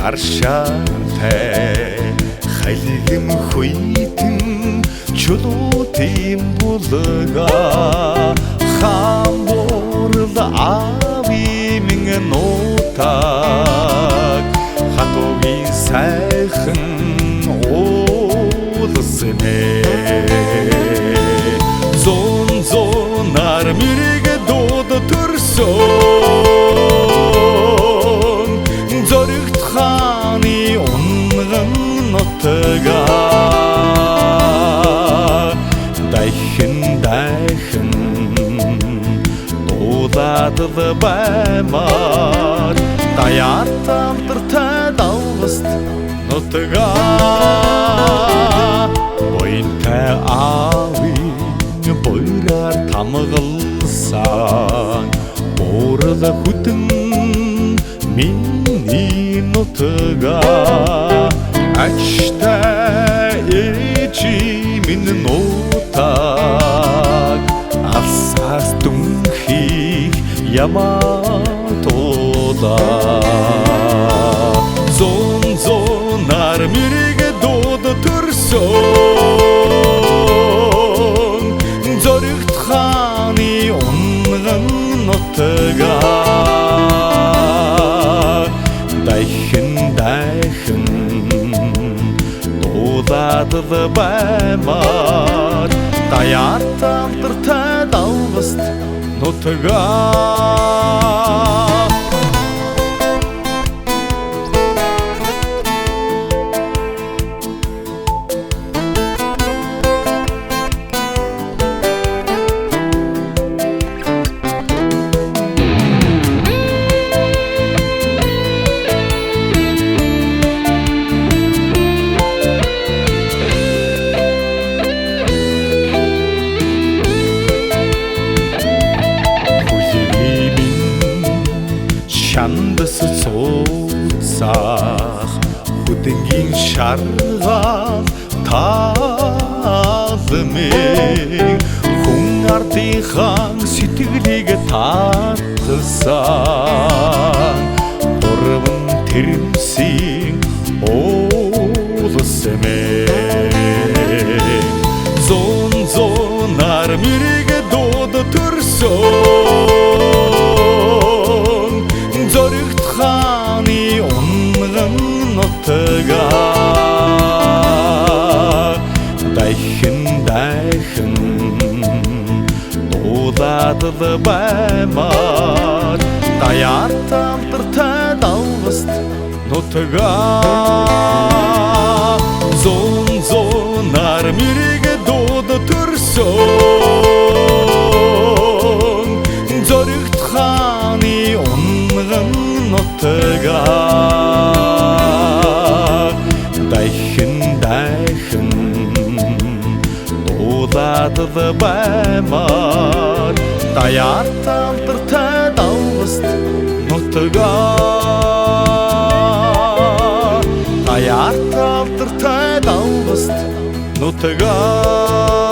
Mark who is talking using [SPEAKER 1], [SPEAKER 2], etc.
[SPEAKER 1] Аршаатай халигм хүйтэн чулуутын булга хамбурл ави минь нутаг хатогийн сайхан уулсэнэ зонар мэрэг дууд төрсөн зоригт хааны унган нутга дайхан дуулаад баймаар даяатан дэртэй давгаст нутга ойнтай ави бойраар тамгалсан буурал хүтэн миний нутга ачтай эчи минь нутаг алсаас дүнхийг ямаатода зонар мэрэг дууд төрсөн зоригт хааны унган нутга дайхан дуулаад баймаар даяатан дэртэй давгаст нутга Шандас цоосах хүдэнгийн шаргал таалмын хүн ардынхан сэтгэлийг татсан урван тэрмсийн уулсэмээ зонар мэрэг дууд төрсөн зоригт хааны унган нутга дайхан дуулаад баймаар даяатан дэртэй давгаст нутга зонар мэрэг дууд төрсөн зоригт хааны унган нутга дайхан дуулаад баймаар даяатан дэртэй давгаст нутга даяатан дэртэй давгаст нутга